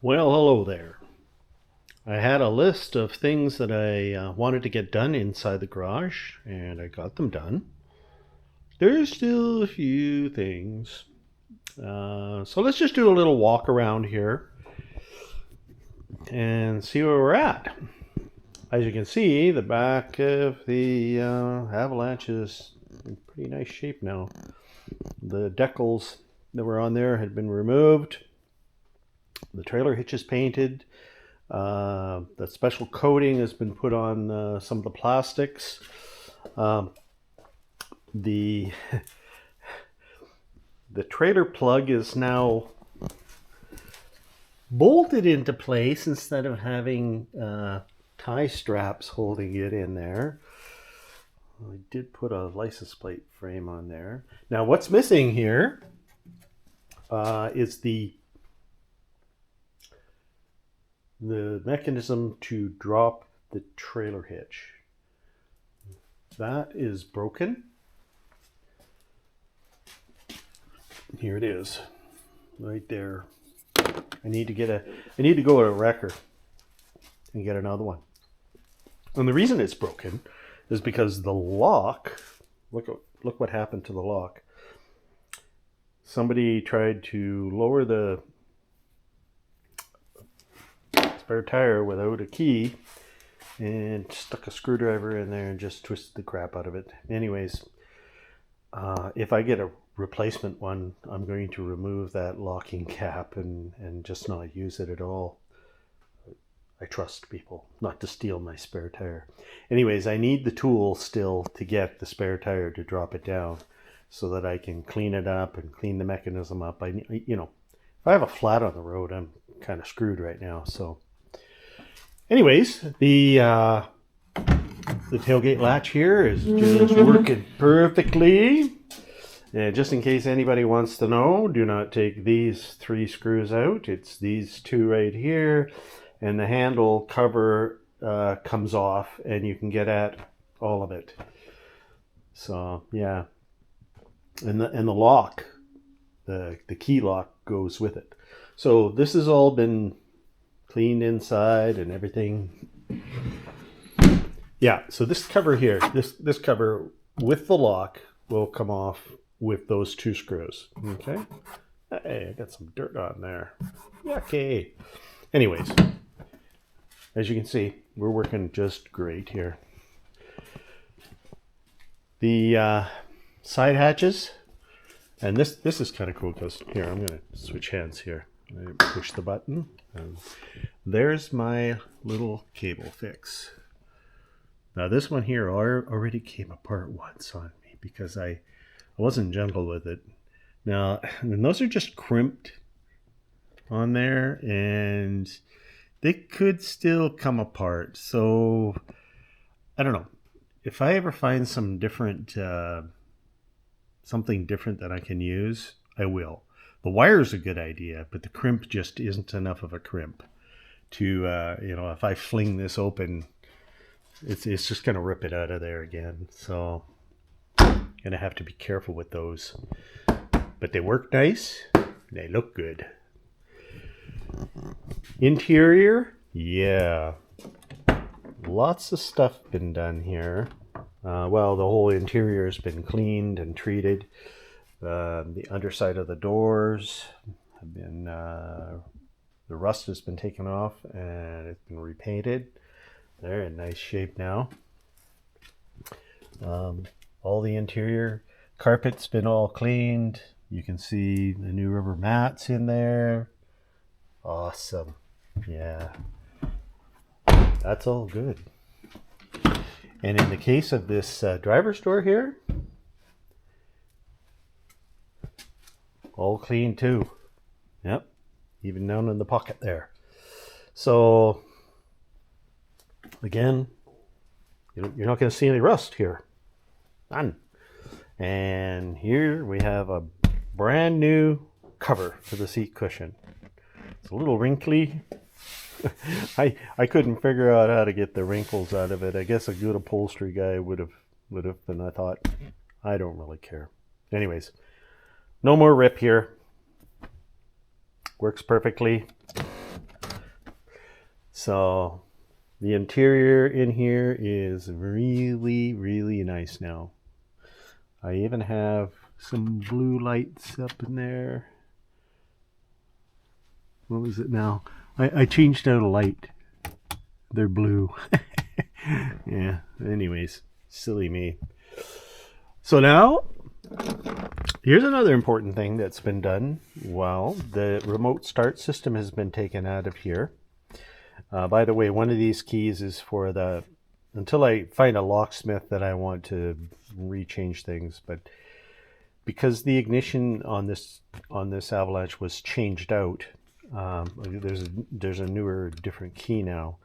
Well, hello there. I had a list of things that I wanted to get done inside the garage, and I got them done. There's still a few things. So let's just do a little walk around here and see where we're at. As you can see, the back of the Avalanche is in pretty nice shape now. The decals that were on there had been removed. The trailer hitch is painted. The special coating has been put on some of the plastics. The the trailer plug is now bolted into place instead of having tie straps holding it in there. I did put a license plate frame on there. Now what's missing here is the mechanism to drop the trailer hitch. That is broken. Here it is, right there. I need to go to a wrecker and get another one. And the reason it's broken is because the lock. Look what happened to the lock. Somebody tried to lower the spare tire without a key and stuck a screwdriver in there and just twisted the crap out of it. Anyways, if I get a replacement one, I'm going to remove that locking cap and just not use it at all. I trust people not to steal my spare tire. Anyways, I need the tool still to get the spare tire to drop it down so that I can clean it up and clean the mechanism up. If I have a flat on the road, I'm kind of screwed right now. So anyways, the tailgate latch here is just working perfectly. And just in case anybody wants to know, do not take these 3 screws out. It's these 2 right here, and the handle cover comes off, and you can get at all of it. So yeah, and the lock, the key lock goes with it. So this has all been cleaned inside and everything. Yeah, so this cover here, this cover with the lock will come off with those 2 screws. Okay. Hey, I got some dirt on there. Yucky. Anyways, as you can see, we're working just great here. The side hatches, and this is kind of cool because here, I'm going to switch hands here. I push the button, and there's my little cable fix. Now this one here already came apart once on me because I wasn't gentle with it. Now, and those are just crimped on there, and they could still come apart. So I don't know. If I ever find some different, something different that I can use, I will. The wire's a good idea, but the crimp just isn't enough of a crimp to, if I fling this open, it's just going to rip it out of there again. So going to have to be careful with those. But they work nice. They look good. Interior, yeah. Lots of stuff been done here. The whole interior has been cleaned and treated. The underside of the doors have been, the rust has been taken off and it's been repainted. They're in nice shape now. All the interior carpet's been all cleaned. You can see the new rubber mats in there. Awesome. Yeah. That's all good. And in the case of this driver's door here, all clean too. Yep. Even down in the pocket there. So, again, you're not going to see any rust here. None. And here we have a brand new cover for the seat cushion. It's a little wrinkly. I couldn't figure out how to get the wrinkles out of it. I guess a good upholstery guy would have, and I thought, I don't really care. Anyways, no more rip here. Works perfectly. So the interior in here is really, really nice now. I even have some blue lights up in there. What was it now? I changed out a light. They're blue. Yeah, anyways, silly me. So now, here's another important thing that's been done. Well, the remote start system has been taken out of here. By the way, one of these keys is for the, until I find a locksmith that I want to rechange things, but because the ignition on this Avalanche was changed out, there's a newer, different key now.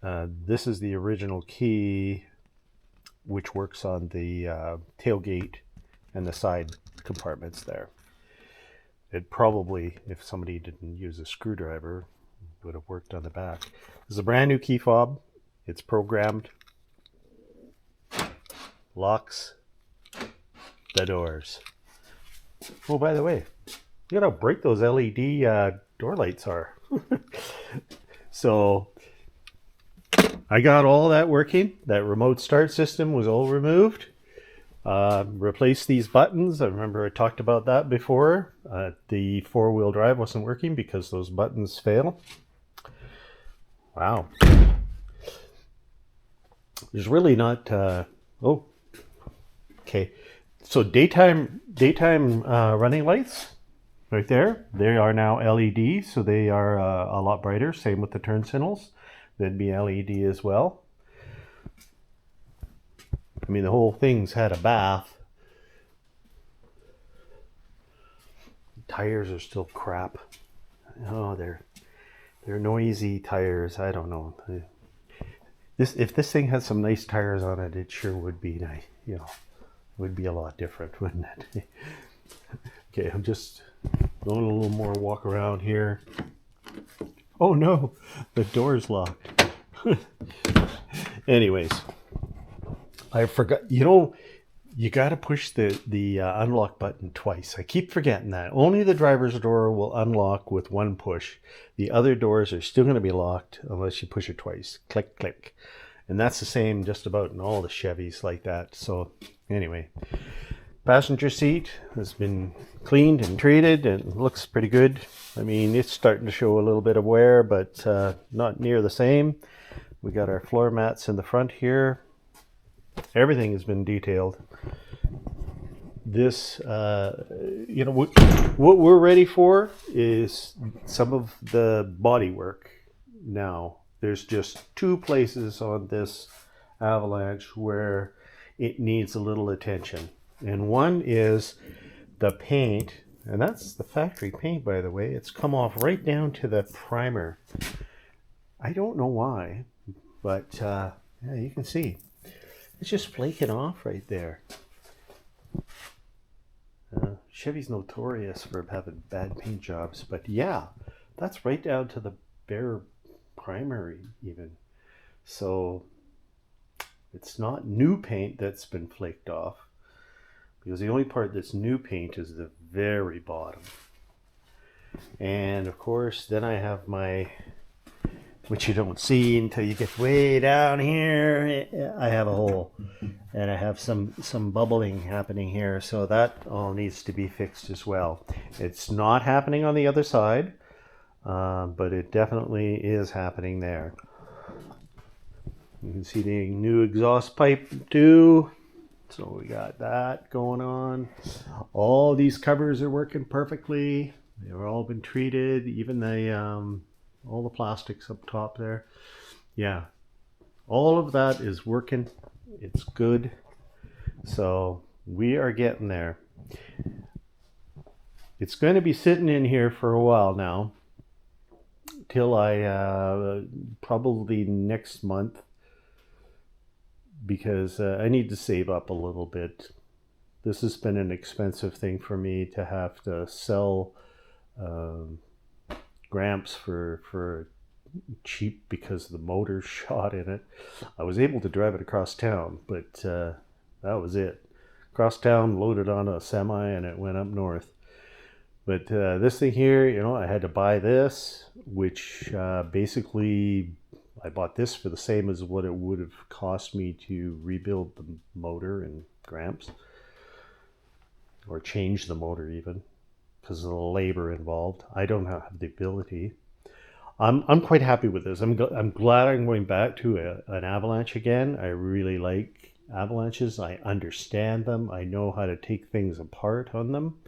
This is the original key, which works on the tailgate and the side compartments there. It probably, if somebody didn't use a screwdriver, would have worked on the back. This is a brand new key fob. It's programmed. Locks the doors. Oh, by the way, look at how bright those LED door lights are. So I got all that working. That remote start system was all removed. Replaced these buttons. I remember I talked about that before. The four-wheel drive wasn't working because those buttons fail. Wow. There's really not... oh, okay. So daytime running lights right there. They are now LED, so they are a lot brighter. Same with the turn signals. They'd be LED as well. I mean, the whole thing's had a bath. Tires are still crap. Oh, they're noisy tires. I don't know. If this thing had some nice tires on it, it sure would be nice. You know, it would be a lot different, wouldn't it? Okay, I'm just going a little more walk around here. Oh no, the door's locked. Anyways, I forgot. You know, you got to push the unlock button twice. I keep forgetting that. Only the driver's door will unlock with one push. The other doors are still going to be locked unless you push it twice. Click, click. And that's the same just about in all the Chevys like that. So anyway, passenger seat has been cleaned and treated and looks pretty good. I mean, it's starting to show a little bit of wear, but not near the same. We got our floor mats in the front here. Everything has been detailed. This, you know, what we're ready for is some of the body work now. There's just two places on this Avalanche where it needs a little attention. And one is the paint, and that's the factory paint, by the way. It's come off right down to the primer. I don't know why, but yeah, you can see. It's just flaking off right there. Chevy's notorious for having bad paint jobs, but yeah, that's right down to the bare primer even. So it's not new paint that's been flaked off, because the only part that's new paint is the very bottom. And of course, then I have my, which you don't see until you get way down here, I have a hole. And I have some bubbling happening here, so that all needs to be fixed as well. It's not happening on the other side, but it definitely is happening there. You can see the new exhaust pipe too. So we got that going on. All these covers are working perfectly. They've all been treated, even the all the plastics up top there. Yeah, all of that is working. It's good. So we are getting there. It's going to be sitting in here for a while now, till I probably next month, because I need to save up a little bit. This has been an expensive thing for me to have to sell Gramps for cheap because the motor shot in it. I was able to drive it across town, but that was it. Across town, loaded on a semi, and it went up north. But this thing here, you know, I had to buy this, which basically I bought this for the same as what it would have cost me to rebuild the motor in Gramps, or change the motor even, because of the labor involved. I don't have the ability. I'm quite happy with this. I'm glad I'm going back to an Avalanche again. I really like Avalanches. I understand them. I know how to take things apart on them.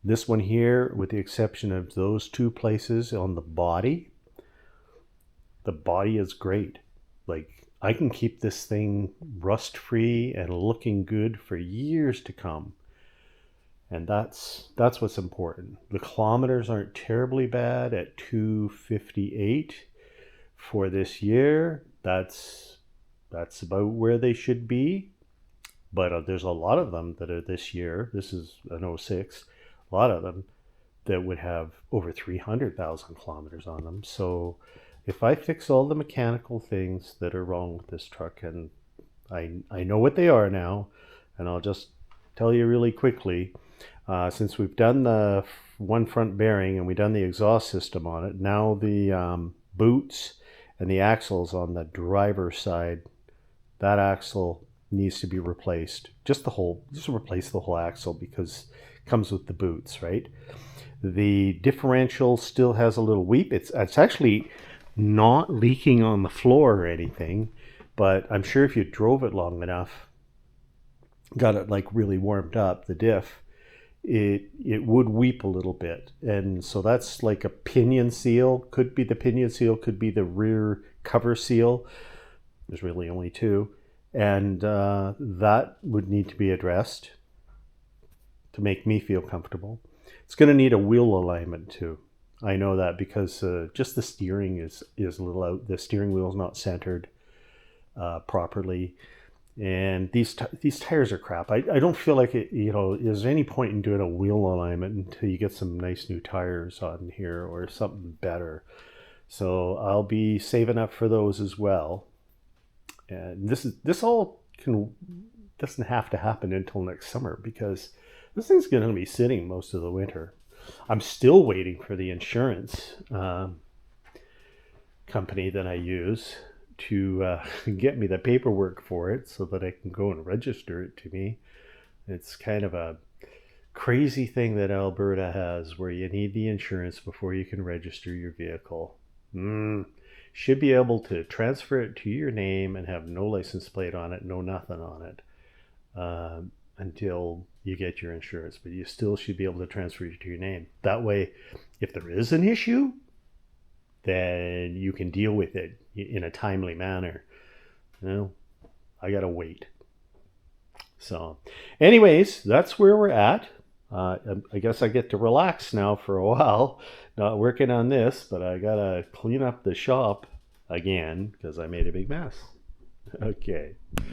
This one here, with the exception of those two places on the body is great. Like, I can keep this thing rust free and looking good for years to come. And that's what's important. The kilometers aren't terribly bad at 258 for this year. That's about where they should be. But there's a lot of them that are this year. This is an 06. A lot of them that would have over 300,000 kilometers on them. So if I fix all the mechanical things that are wrong with this truck, and I know what they are now, and I'll just tell you really quickly, since we've done the one front bearing and we've done the exhaust system on it, now the boots and the axles on the driver's side, that axle needs to be replaced. Just replace the whole axle, because it comes with the boots, right? The differential still has a little weep. It's actually not leaking on the floor or anything, but I'm sure if you drove it long enough, got it like really warmed up, the diff, it would weep a little bit. And so that's like a pinion seal. Could be the pinion seal, could be the rear cover seal. There's really only two. And that would need to be addressed to make me feel comfortable. It's going to need a wheel alignment too. I know that because just the steering is a little out. The steering wheel is not centered properly. And these tires are crap. I don't feel like it, you know, there's any point in doing a wheel alignment until you get some nice new tires on here or something better. So I'll be saving up for those as well. And this all doesn't have to happen until next summer, because this thing's going to be sitting most of the winter. I'm still waiting for the insurance company that I use to get me the paperwork for it so that I can go and register it to me. It's kind of a crazy thing that Alberta has, where you need the insurance before you can register your vehicle. Should be able to transfer it to your name and have no license plate on it, no nothing on it, until you get your insurance. But you still should be able to transfer it to your name. That way, if there is an issue, then you can deal with it in a timely manner. Well, I gotta wait. So anyways, that's where we're at. I guess I get to relax now for a while, not working on this, but I gotta clean up the shop again because I made a big mess. Okay.